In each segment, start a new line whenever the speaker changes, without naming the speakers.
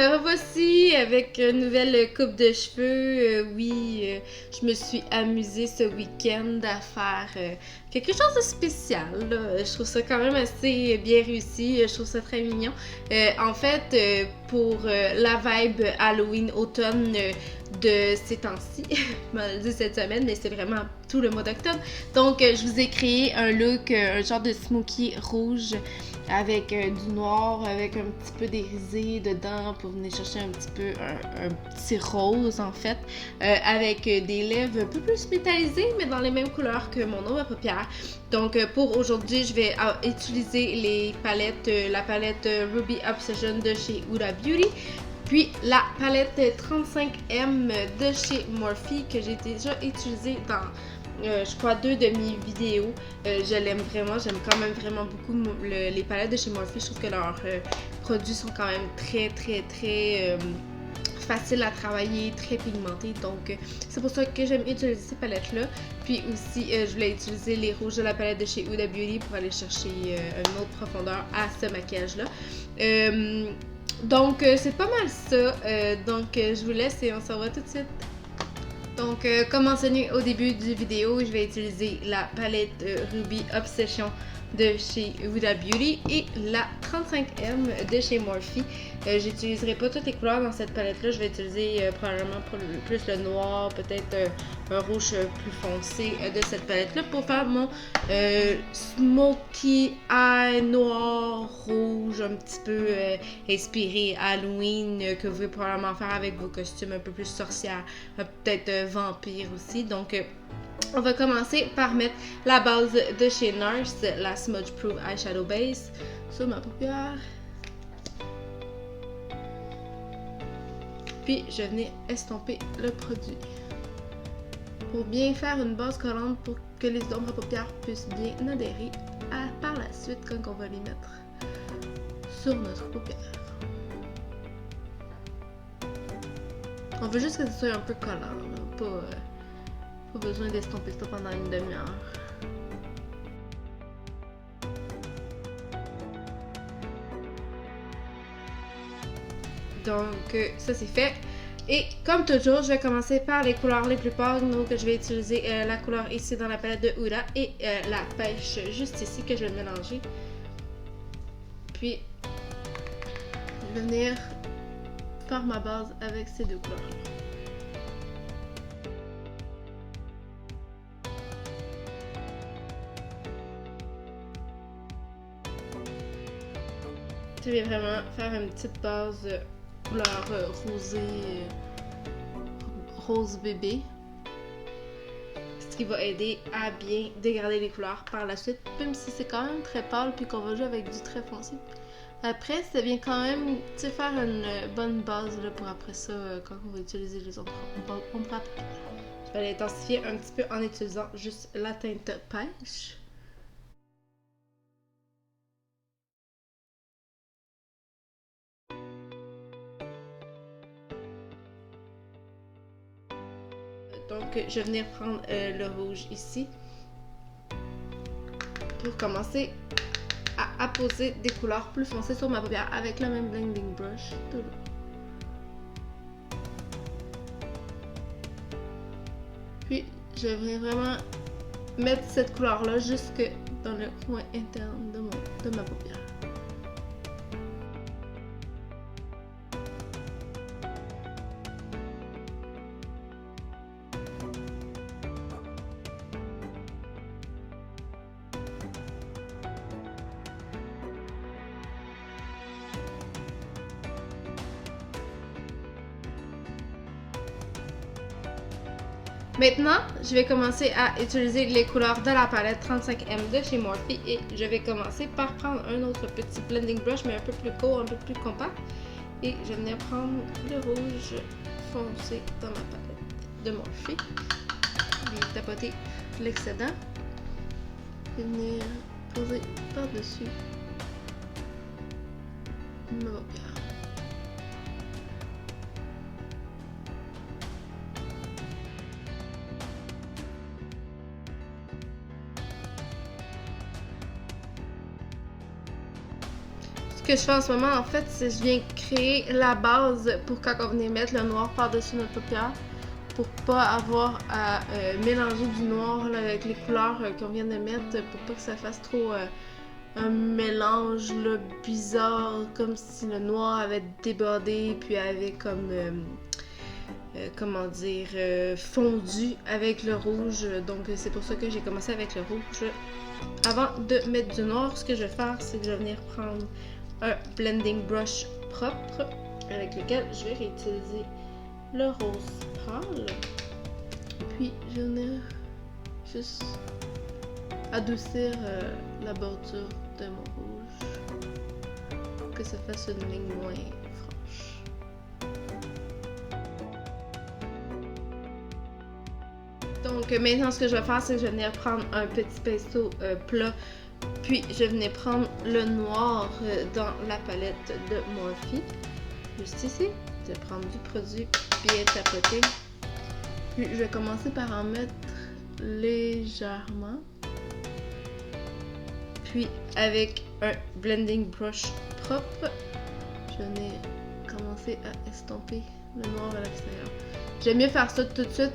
me revoici avec une nouvelle coupe de cheveux. Oui, je me suis amusée ce week-end à faire quelque chose de spécial, là. Je trouve ça quand même assez bien réussi. Je trouve ça très mignon. En fait, pour la vibe Halloween-automne de ces temps-ci, je m'en ai dit cette semaine, mais c'est vraiment tout le mois d'octobre. Donc, je vous ai créé un look, un genre de smoky rouge avec du noir, avec un petit peu d'irisé dedans pour venir chercher un petit peu un petit rose en fait, avec des lèvres un peu plus métallisées mais dans les mêmes couleurs que mon ombre à paupières. Donc pour aujourd'hui, je vais utiliser les palettes, la palette Ruby Obsession de chez Huda Beauty, puis la palette 35M de chez Morphe que j'ai déjà utilisée dans je crois 2 de mes vidéos. Je l'aime vraiment, j'aime quand même vraiment beaucoup les palettes de chez Morphe. Je trouve que leurs produits sont quand même très faciles à travailler, très pigmentés. Donc c'est pour ça que j'aime utiliser ces palettes là. Puis aussi je voulais utiliser les rouges de la palette de chez Huda Beauty pour aller chercher une autre profondeur à ce maquillage là. Donc c'est pas mal ça. Donc je vous laisse et on se revoit tout de suite. Donc, comme mentionné au début du vidéo, je vais utiliser la palette Ruby Obsession de chez Huda Beauty et la 35M de chez Morphe. J'utiliserai pas toutes les couleurs dans cette palette-là. Je vais utiliser probablement plus le noir, peut-être un rouge plus foncé de cette palette-là pour faire mon smoky eye noir rouge un petit peu inspiré Halloween que vous pouvez probablement faire avec vos costumes un peu plus sorcières, peut-être vampire aussi. Donc on va commencer par mettre la base de chez NARS, la Smudge Proof Eyeshadow Base, sur ma paupière. Puis je venais estomper le produit pour bien faire une base collante pour que les ombres à paupières puissent bien adhérer par la suite quand on va les mettre sur notre paupière. On veut juste que ce soit un peu collant, là, pas besoin d'estomper ça pendant une demi-heure. Donc ça c'est fait. Et comme toujours, je vais commencer par les couleurs les plus pâles. Donc je vais utiliser la couleur ici dans la palette de Huda et la pêche juste ici que je vais mélanger. Puis je vais venir faire ma base avec ces deux couleurs. Je vais vraiment faire une petite base couleur rosée, rose bébé. Ce qui va aider à bien dégrader les couleurs par la suite, même si c'est quand même très pâle puis qu'on va jouer avec du très foncé. Après, ça vient quand même faire une bonne base là, pour après ça quand on va utiliser les autres ombres à paupières. Je vais l'intensifier un petit peu en utilisant juste la teinte pêche. Donc, je vais venir prendre le rouge ici pour commencer à apposer des couleurs plus foncées sur ma paupière avec le même blending brush. Puis, je vais vraiment mettre cette couleur-là jusque dans le coin interne de ma paupière. Maintenant, je vais commencer à utiliser les couleurs de la palette 35M de chez Morphe et je vais commencer par prendre un autre petit blending brush mais un peu plus court, un peu plus compact et je vais venir prendre le rouge foncé dans ma palette de Morphe, lui tapoter l'excédent et venir poser par-dessus ma paupière. Ce que je fais en ce moment, en fait, c'est que je viens créer la base pour quand on venait mettre le noir par-dessus notre paupière, pour pas avoir à mélanger du noir là, avec les couleurs qu'on vient de mettre, pour pas que ça fasse trop un mélange là, bizarre, comme si le noir avait débordé, puis avait comme... comment dire, fondu avec le rouge. Donc c'est pour ça que j'ai commencé avec le rouge. Avant de mettre du noir, ce que je vais faire, c'est que je vais venir prendre un blending brush propre avec lequel je vais réutiliser le rose pâle. Puis je vais venir juste adoucir la bordure de mon rouge pour que ça fasse une ligne moins franche. Donc maintenant ce que je vais faire, c'est que je vais venir prendre un petit pinceau plat, puis je vais venir prendre le noir dans la palette de Morphe, juste ici. Je vais prendre du produit bien tapoté, puis je vais commencer par en mettre légèrement, puis avec un blending brush propre, je vais venir commencer à estomper le noir à l'extérieur. J'aime mieux faire ça tout de suite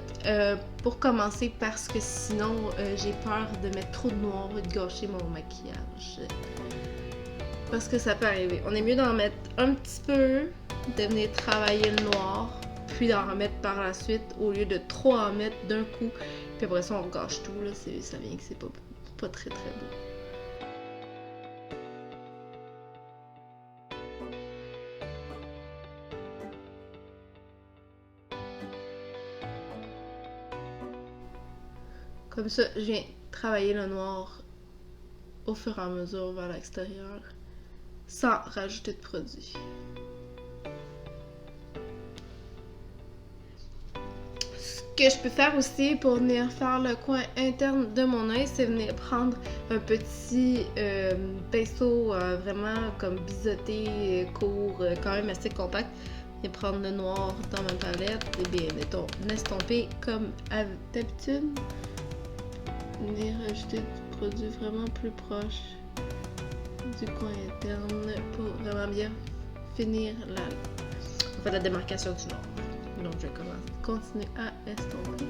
pour commencer parce que sinon j'ai peur de mettre trop de noir et de gâcher mon maquillage. Parce que ça peut arriver. On est mieux d'en mettre un petit peu, de venir travailler le noir, puis d'en remettre par la suite au lieu de trop en mettre d'un coup. Puis après ça on gâche tout, là, ça vient que c'est pas très très beau. Comme ça, je viens travailler le noir au fur et à mesure vers l'extérieur, sans rajouter de produit. Ce que je peux faire aussi pour venir faire le coin interne de mon œil, c'est venir prendre un petit pinceau vraiment comme biseauté, court, quand même assez compact, et prendre le noir dans ma palette et bien l'estomper comme d'habitude. Venir ajouter du produit vraiment plus proche du coin interne pour vraiment bien finir la démarcation du noir. Donc je vais continuer à estomper.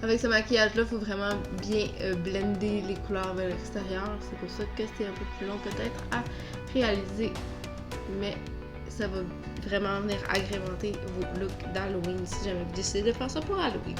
Avec ce maquillage là, il faut vraiment bien blender les couleurs vers l'extérieur. C'est pour ça que c'est un peu plus long peut-être à réaliser, mais ça va vraiment venir agrémenter vos looks d'Halloween si jamais vous décidez de faire ça pour Halloween.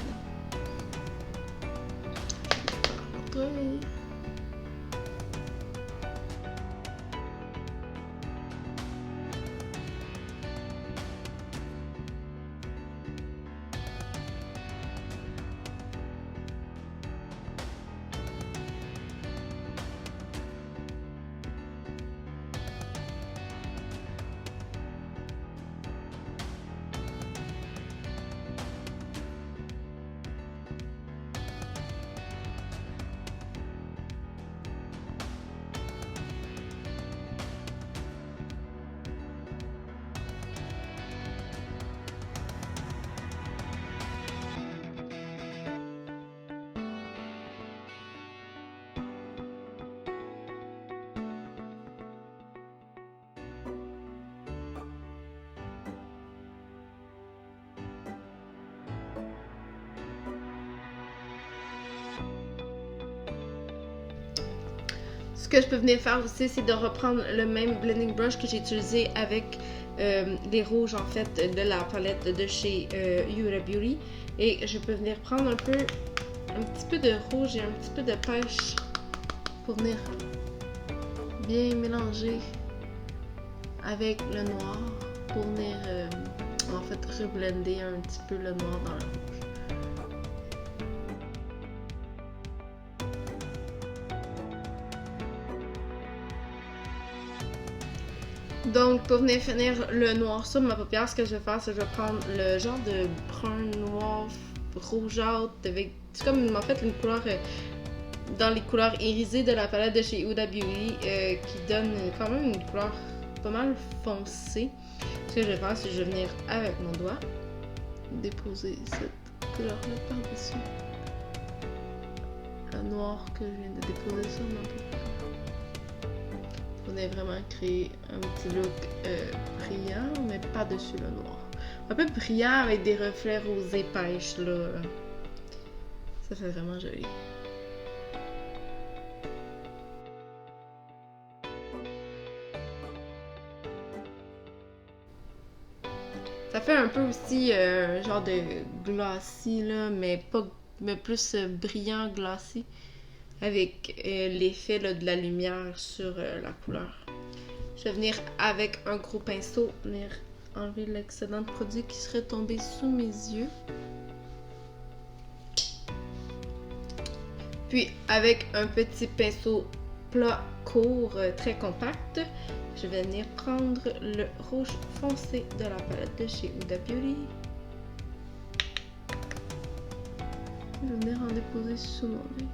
Ce que je peux venir faire aussi, c'est de reprendre le même blending brush que j'ai utilisé avec les rouges en fait de la palette de chez Huda Beauty, et je peux venir prendre un petit peu de rouge et un petit peu de pêche pour venir bien mélanger avec le noir pour venir en fait reblender un petit peu le noir dans le rouge. Donc, pour venir finir le noir sur ma paupière, ce que je vais faire, c'est que je vais prendre le genre de brun noir rougeâtre avec... C'est comme, en fait, une couleur... dans les couleurs irisées de la palette de chez Huda Beauty qui donne quand même une couleur pas mal foncée. Ce que je vais faire, c'est que je vais venir avec mon doigt déposer cette couleur-là par-dessus le noir que je viens de déposer sur ma paupière. On a vraiment créé un petit look brillant, mais par-dessus le noir. Un peu brillant avec des reflets rosés pêche, là. Ça fait vraiment joli. Ça fait un peu aussi genre de glossy, là, mais plus brillant glossy. Avec l'effet de la lumière sur la couleur. Je vais venir avec un gros pinceau, venir enlever l'excédent de produit qui serait tombé sous mes yeux. Puis avec un petit pinceau plat court, très compact, je vais venir prendre le rouge foncé de la palette de chez Huda Beauty. Je vais venir en déposer sous mon œil.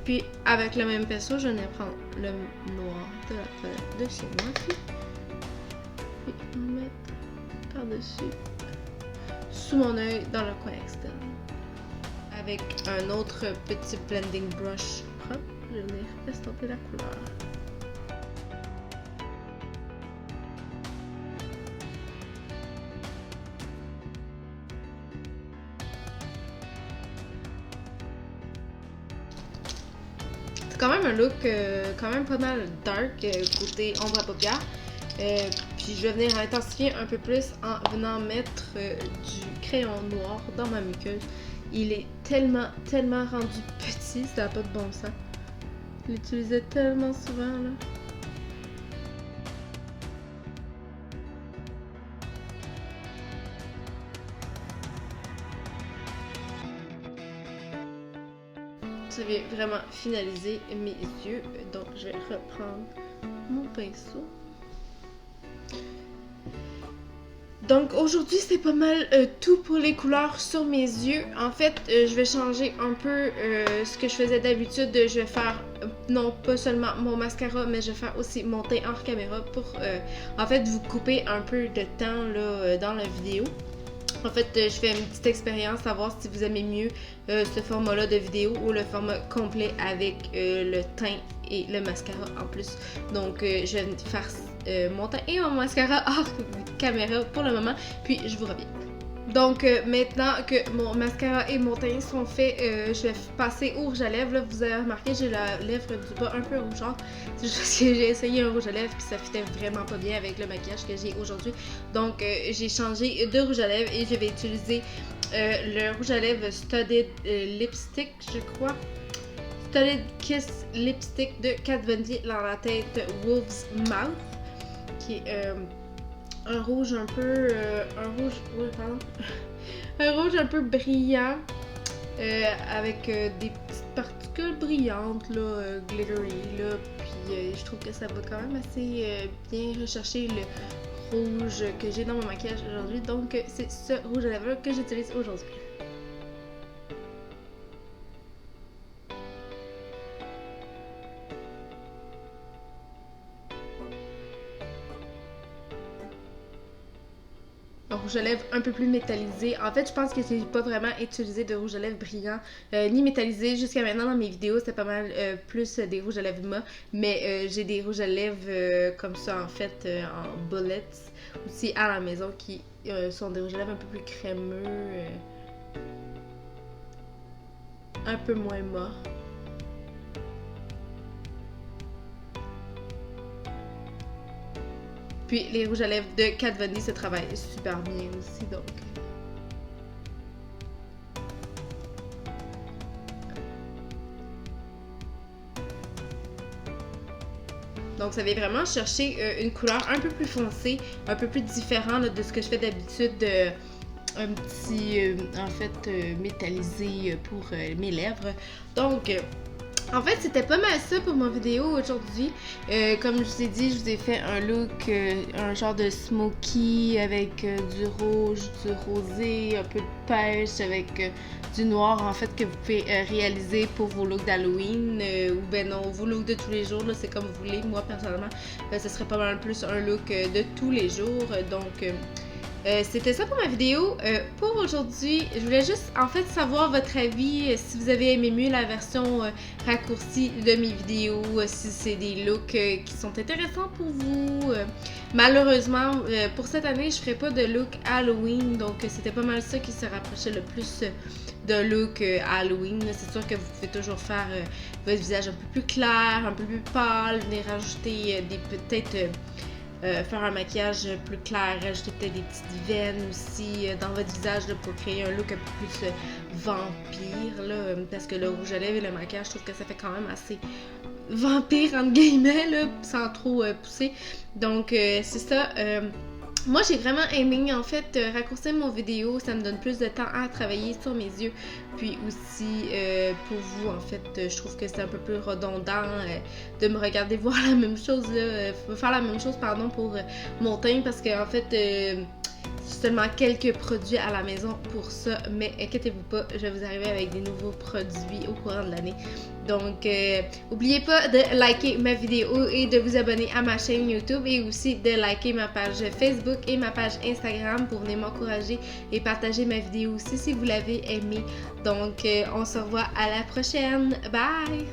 Puis avec le même pinceau, je vais prendre le noir de la palette de chez Morphe. Puis en mettre par-dessus, sous mon œil, dans le coin externe. Avec un autre petit blending brush propre, je vais venir estomper la couleur. C'est quand même un look quand même pas mal dark côté ombre à paupières. Puis je vais venir intensifier un peu plus en venant mettre du crayon noir dans ma muqueuse. Il est tellement rendu petit, ça n'a pas de bon sens. Je l'utilisais tellement souvent là. Je vais vraiment finaliser mes yeux, donc je vais reprendre mon pinceau. Donc aujourd'hui c'est pas mal tout pour les couleurs sur mes yeux. En fait je vais changer un peu ce que je faisais d'habitude. Je vais faire non pas seulement mon mascara, mais je vais faire aussi mon teint hors caméra pour en fait vous couper un peu de temps là, dans la vidéo. En fait, je fais une petite expérience, savoir si vous aimez mieux ce format-là de vidéo ou le format complet avec le teint et le mascara en plus. Donc, je vais faire mon teint et mon mascara hors caméra pour le moment, puis je vous reviens. Donc, maintenant que mon mascara et mon teint sont faits, je vais passer au rouge à lèvres. Là, vous avez remarqué, j'ai la lèvre du bas un peu rougeâtre. C'est juste que j'ai essayé un rouge à lèvres puis ça fitait vraiment pas bien avec le maquillage que j'ai aujourd'hui. Donc, j'ai changé de rouge à lèvres et je vais utiliser le rouge à lèvres Studded Lipstick, je crois. Studded Kiss Lipstick de Kat Von D dans la teinte Wolf's Mouth, qui est un rouge un peu un rouge un peu brillant avec des petites particules brillantes là, glittery là, puis je trouve que ça va quand même assez bien rechercher le rouge que j'ai dans mon maquillage aujourd'hui, donc c'est ce rouge à lèvres que j'utilise aujourd'hui. Un rouge à lèvres un peu plus métallisé. En fait, je pense que j'ai pas vraiment utilisé de rouge à lèvres brillant ni métallisé jusqu'à maintenant dans mes vidéos. C'était pas mal plus des rouges à lèvres mat. Mais j'ai des rouges à lèvres comme ça en fait en bullets aussi à la maison qui sont des rouges à lèvres un peu plus crémeux, un peu moins mat. Puis les rouges à lèvres de Kat Von D se travaillent super bien aussi, donc. Donc ça vient vraiment chercher une couleur un peu plus foncée, un peu plus différente là, de ce que je fais d'habitude, un petit, en fait, métallisé pour mes lèvres. Donc, En fait, c'était pas mal ça pour ma vidéo aujourd'hui. Comme je vous ai dit, je vous ai fait un look, un genre de smoky avec du rouge, du rosé, un peu de pêche avec du noir en fait que vous pouvez réaliser pour vos looks d'Halloween ou ben non, vos looks de tous les jours, là, c'est comme vous voulez. Moi personnellement, ce serait pas mal plus un look de tous les jours. Donc c'était ça pour ma vidéo. Pour aujourd'hui, je voulais juste en fait savoir votre avis, si vous avez aimé mieux la version raccourcie de mes vidéos, si c'est des looks qui sont intéressants pour vous. Malheureusement, pour cette année, je ferai pas de look Halloween, donc c'était pas mal ça qui se rapprochait le plus de look Halloween. C'est sûr que vous pouvez toujours faire votre visage un peu plus clair, un peu plus pâle, venir rajouter des peut-être faire un maquillage plus clair, rajouter peut-être des petites veines aussi dans votre visage là, pour créer un look un peu plus vampire là, parce que le rouge à lèvres et le maquillage, je trouve que ça fait quand même assez vampire entre guillemets là, sans trop pousser. Donc c'est ça. Moi, j'ai vraiment aimé, en fait, raccourcir mon vidéo. Ça me donne plus de temps à travailler sur mes yeux. Puis aussi, pour vous, en fait, je trouve que c'est un peu plus redondant de me regarder voir la même chose, là, faire la même chose, pardon, pour mon teint. Parce que, en fait, seulement quelques produits à la maison pour ça, mais inquiétez-vous pas, je vais vous arriver avec des nouveaux produits au courant de l'année. Donc, n'oubliez pas de liker ma vidéo et de vous abonner à ma chaîne YouTube et aussi de liker ma page Facebook et ma page Instagram pour venir m'encourager et partager ma vidéo aussi si vous l'avez aimée. Donc, on se revoit à la prochaine. Bye!